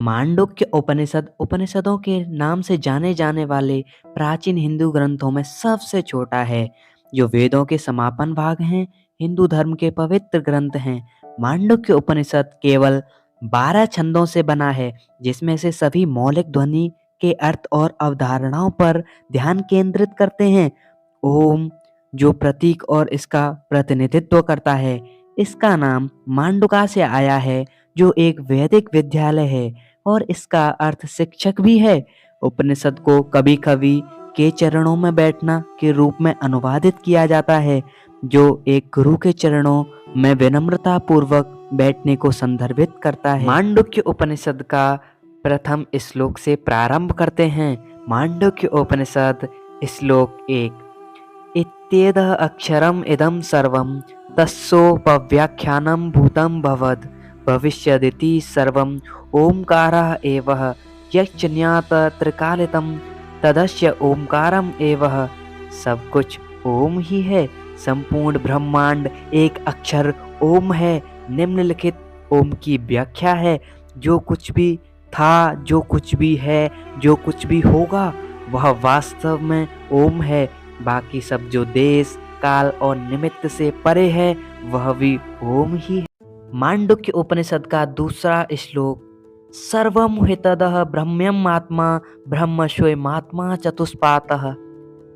मांडुक्य उपनिषद उपनिषदों के नाम से जाने जाने वाले प्राचीन हिंदू ग्रंथों में सबसे छोटा है, जो वेदों के समापन भाग हैं। हिंदू धर्म के पवित्र ग्रंथ हैं। मांडुक्य उपनिषद केवल 12 छंदों से बना है, जिसमें से सभी मौलिक ध्वनि के अर्थ और अवधारणाओं पर ध्यान केंद्रित करते हैं। ओम, जो प्रतीक और इसका प्रतिनिधित्व करता है, इसका नाम मांडुका से आया है, जो एक वैदिक विद्यालय है और इसका अर्थ शिक्षक भी है। उपनिषद को कभी कभी के चरणों में बैठना के रूप में अनुवादित किया जाता है, जो एक गुरु के चरणों में विनम्रता पूर्वक बैठने को संदर्भित करता है। मांडुक्य उपनिषद का प्रथम श्लोक से प्रारंभ करते हैं। मांडुक्य उपनिषद श्लोक 1। इत्येतद् अक्षरम् इदं सर्वं तस्योपव्याख्यानं भूतं भवद् भविष्यदिति सर्वम् ओंकारः एव यज्ञात त्रिकालितं तदस्य ओंकारम एव। सब कुछ ओम ही है। संपूर्ण ब्रह्मांड एक अक्षर ओम है। निम्नलिखित ओम की व्याख्या है। जो कुछ भी था, जो कुछ भी है, जो कुछ भी होगा, वह वास्तव में ओम है। बाकी सब जो देश काल और निमित्त से परे है, वह भी ओम ही है। मांडुक्य उपनिषद का दूसरा श्लोक। सर्वं हितदः ब्रह्म्यमात्मा ब्रह्म स्वयमात्मा चतुष्पातः।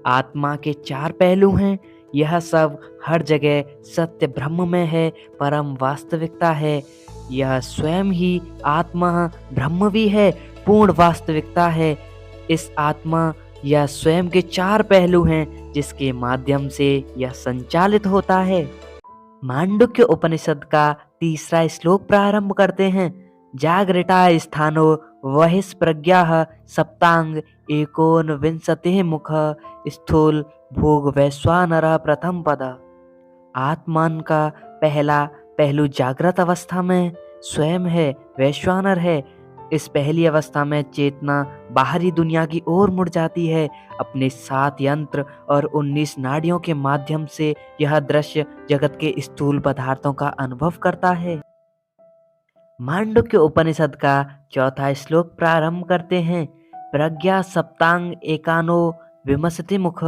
आत्मा के 4 पहलू हैं। यह सब हर जगह सत्य ब्रह्म में है, परम वास्तविकता है। यह स्वयं ही आत्मा ब्रह्म भी है, पूर्ण वास्तविकता है। इस आत्मा यह स्वयं के 4 पहलू हैं, जिसके माध्यम से यह संचालित होता है। मांडुक्य उपनिषद का तीसरा श्लोक प्रारंभ करते हैं। जागृता स्थानो बहिष्प्रज्ञाः सप्तांग एकोनविंशतिः मुख स्थूल भोग वैश्वानरः प्रथम पद। आत्मान का पहला पहलू जागृत अवस्था में स्वयं है, वैश्वानर है। इस पहली अवस्था में चेतना बाहरी दुनिया की ओर मुड़ जाती है। अपने 7 यंत्र और 19 नाड़ियों के माध्यम से यह दृश्य जगत के स्थूल पदार्थों का अनुभव करता है। मांडुक्य उपनिषद का चौथा श्लोक प्रारंभ करते हैं। प्रज्ञा सप्तांग एकानो विमसति मुख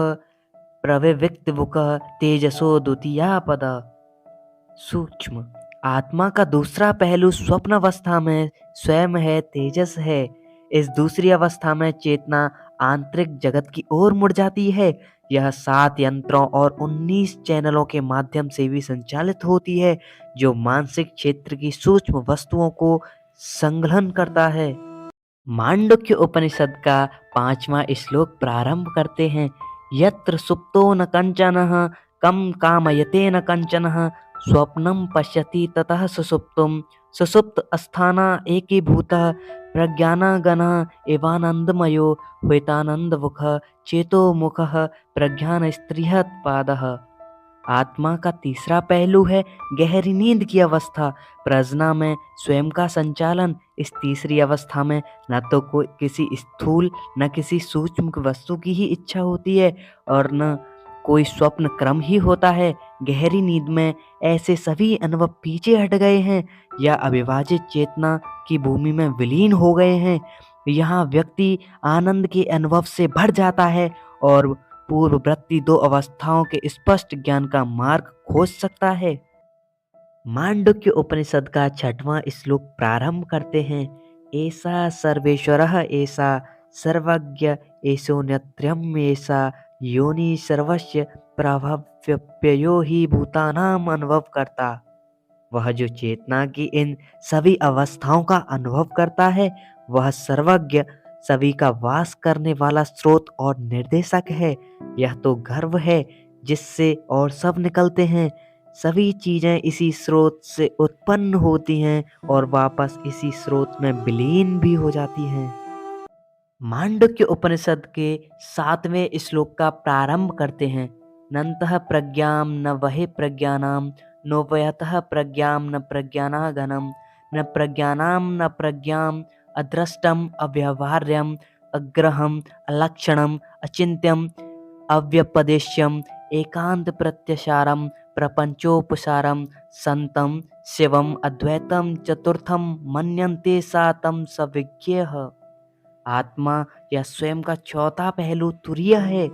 प्रविविक्त बुक तेजसो द्वितीया पद। सूक्ष्म आत्मा का दूसरा पहलू स्वप्न अवस्था में स्वयं है, तेजस है। इस दूसरी अवस्था में चेतना आंतरिक जगत की ओर मुड़ जाती है। यह 7 यंत्रों और 19 चैनलों के माध्यम से भी संचालित होती है, जो मानसिक क्षेत्र की सूक्ष्म वस्तुओं को संग्रहण करता है। मांडुक्य उपनिषद का 5वां श्लोक प्रारंभ करते हैं। यत्र सुप्तो न कंचनः कम कामयते न कंचनः स्वप्नं पश्यति ततः सुसुप्तुं सुसुप्त अस्थाना एकीभूतः प्रज्ञानगणः एवानंदमयो हुतानंदमुखः चेतोमुखः प्रज्ञानस्त्रियः पादः। आत्मा का तीसरा पहलू है गहरी नींद की अवस्था, प्रज्ञा में स्वयं का संचालन। इस तीसरी अवस्था में न तो कोई किसी स्थूल न किसी सूक्ष्म वस्तु की ही इच्छा होती है और न कोई स्वप्न क्रम ही होता है। गहरी नींद में ऐसे सभी अनुभव पीछे हट गए हैं या अविभाजित चेतना की भूमि में विलीन हो गए हैं। यहाँ व्यक्ति आनंद के अनुभव से भर जाता है और पूर्ववर्ती 2 अवस्थाओं के स्पष्ट ज्ञान का मार्ग खोज सकता है। मांडुक्य उपनिषद का 6वां श्लोक प्रारंभ करते हैं। ऐसा सर्वेश्वरः ऐसा सर्वज्ञ ऐसोन्यत्रम् ऐसा योनि सर्वस्य प्रभव्यप्ययो ही भूतानाम अनुभव करता। वह जो चेतना की इन सभी अवस्थाओं का अनुभव करता है, वह सर्वज्ञ, सभी का वास करने वाला स्रोत और निर्देशक है। यह तो गर्व है जिससे और सब निकलते हैं। सभी चीजें इसी स्रोत से उत्पन्न होती हैं और वापस इसी स्रोत में विलीन भी हो जाती हैं। मांडुक्य उपनिषद के 7वें श्लोक का प्रारंभ करते हैं। नन्तः प्रज्ञां न वहे प्रज्ञानां नोपयतः प्रज्ञां न प्रज्ञाना गणं न प्रज्ञानां न प्रज्ञां अदृष्टम अव्यवहार्यम अग्रहम अलक्षणम अचिंत्यम अव्यपदेश्यम एकांत प्रत्यशारम प्रपंचोपसारं संतं शिवम अद्वैतम चतुर्थम मन्यन्ते सा तम सविज्ञः। आत्मा या स्वयं का चौथा पहलू तुरीय है।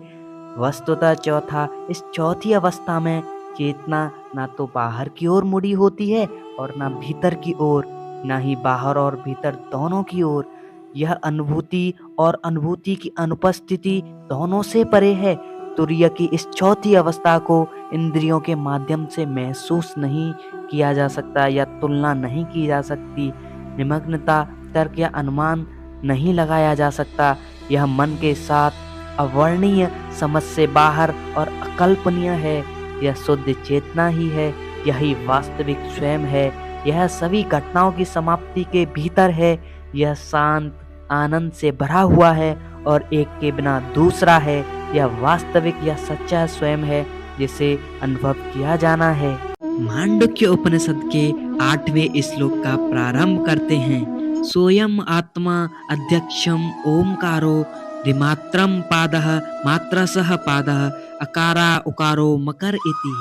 वस्तुतः इस चौथी अवस्था में चेतना ना तो बाहर की ओर मुड़ी होती है और ना भीतर की ओर, ना ही बाहर और भीतर दोनों की ओर। यह अनुभूति और अनुभूति की अनुपस्थिति दोनों से परे है। तुरीय की इस चौथी अवस्था को इंद्रियों के माध्यम से महसूस नहीं किया जा सकता या तुलना नहीं की जा सकती। निमग्नता, तर्क या अनुमान नहीं लगाया जा सकता। यह मन के साथ अवर्णनीय समझ से बाहर और अकल्पनीय है। यह शुद्ध चेतना ही है, यही वास्तविक स्वयं है। यह सभी घटनाओं की समाप्ति के भीतर है। यह शांत आनंद से भरा हुआ है और एक के बिना दूसरा है। यह वास्तविक या सच्चा स्वयं है जिसे अनुभव किया जाना है। मांडुक्य उपनिषद के 8वें श्लोक का प्रारंभ करते हैं। सोयम आत्मा अध्यक्षम ओमकारो द्विमात्रम पादः मात्रसः पादः अकारा उकारो मकर इति।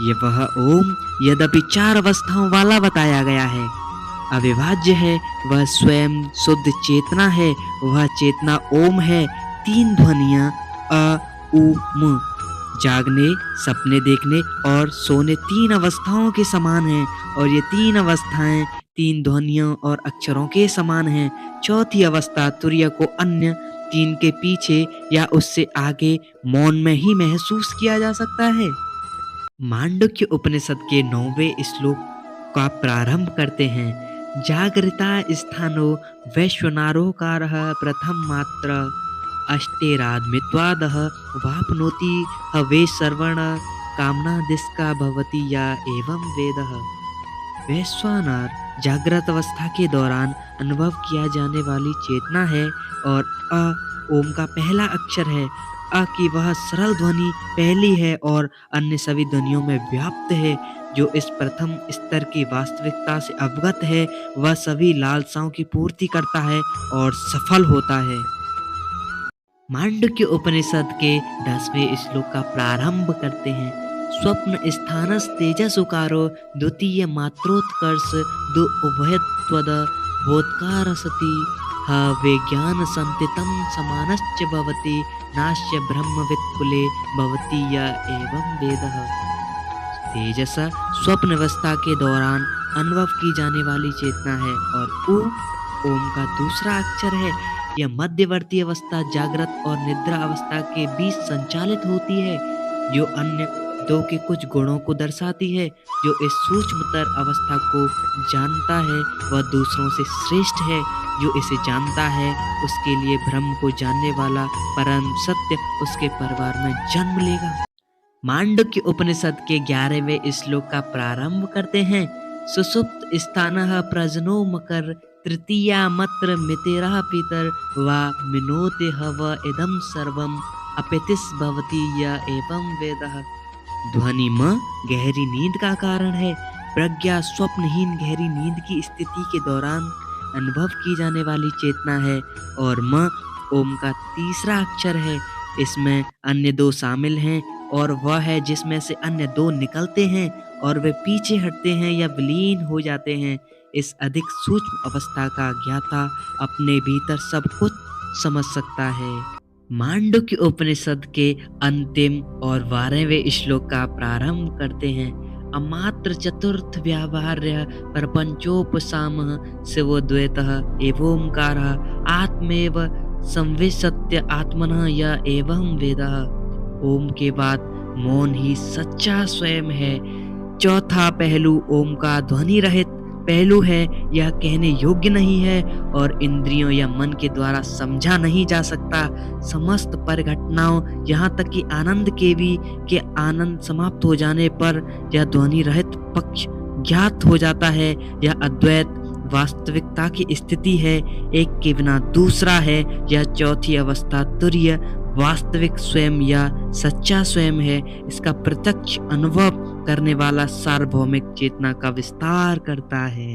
ये वह ओम यद्यपि 4 अवस्थाओं वाला बताया गया है, अविभाज्य है, वह स्वयं शुद्ध चेतना है। वह चेतना ओम है। 3 ध्वनियाँ अ, उ, म जागने, सपने देखने और सोने 3 अवस्थाओं के समान हैं और ये 3 अवस्थाएं 3 ध्वनियों और अक्षरों के समान हैं। चौथी अवस्था तुरीय को अन्य 3 के पीछे या उससे आगे मौन में ही महसूस किया जा सकता है। मांडुक्य उपनिषद के 9वें श्लोक का प्रारंभ करते हैं। जागृता स्थानो वैश्वनारोकारः प्रथम मात्र अष्टेराद्मित्वादः वाप्नोति हवे सर्वण कामना दिस्का भवति या एवं वेदः। वैश्वानर जागृत अवस्था के दौरान अनुभव किया जाने वाली चेतना है और अ ओम का पहला अक्षर है। अ की वह सरल ध्वनि पहली है और अन्य सभी ध्वनियों में व्याप्त है। जो इस प्रथम स्तर की वास्तविकता से अवगत है वह सभी लालसाओं की पूर्ति करता है और सफल होता है। मांडुक्य उपनिषद के 10वें श्लोक का प्रारंभ करते हैं। स्वप्न स्थानस तेजसुकारो द्वितीय मात्रोत्कर्ष दु उभयत्वद बोधकार सति ह विज्ञान संतितम समानश्च भवति नाश्य ब्रह्मवित्कुले भवति या एवं वेदः। तेजस स्वप्न अवस्था के दौरान अनुभव की जाने वाली चेतना है और उ ओम का दूसरा अक्षर है। यह मध्यवर्ती अवस्था जागृत और निद्रा अवस्था के बीच संचालित होती है, जो अन्य 2 के कुछ गुणों को दर्शाती है। जो इस सूक्ष्मतर अवस्था को जानता है वह दूसरों से श्रेष्ठ है। जो इसे जानता है उसके लिए ब्रह्म को जानने वाला परम सत्य उसके परिवार में जन्म लेगा। मांडुक्य उपनिषद के 11वें श्लोक का प्रारंभ करते हैं। सुषुप्त स्थानः प्रजनो मकर तृतीया मत्र मितेरः पितर वा मिनोते हव इदं सर्वम अपितिस भवति या एवं वेदः। ध्वनि म गहरी नींद का कारण है। प्रज्ञा स्वप्नहीन गहरी नींद की स्थिति के दौरान अनुभव की जाने वाली चेतना है और म ओम का तीसरा अक्षर है। इसमें अन्य 2 शामिल हैं और वह है जिसमें से अन्य 2 निकलते हैं और वे पीछे हटते हैं या विलीन हो जाते हैं। इस अधिक सूक्ष्म अवस्था का ज्ञाता अपने भीतर सब कुछ समझ सकता है। मांडुक्य उपनिषद के अंतिम और 12वें श्लोक का प्रारंभ करते हैं। अमात्र चतुर्थ व्यावहार्य प्रपंचोपसामः शिवोद्वैतः एवोंकारः आत्मेव संविशत्य आत्मनः या एवं वेदः। ओम के बाद मौन ही सच्चा स्वयं है। चौथा पहलू ओम का ध्वनि रहित पहलू है। यह कहने योग्य नहीं है और इंद्रियों या मन के द्वारा समझा नहीं जा सकता। समस्त परिघटनाओं यहाँ तक कि आनंद के आनंद समाप्त हो जाने पर यह ध्वनि रहित पक्ष ज्ञात हो जाता है। यह अद्वैत वास्तविकता की स्थिति है। एक के बिना दूसरा है। यह चौथी अवस्था तुरीय वास्तविक स्वयं या सच्चा स्वयं है। इसका प्रत्यक्ष अनुभव करने वाला सार्वभौमिक चेतना का विस्तार करता है।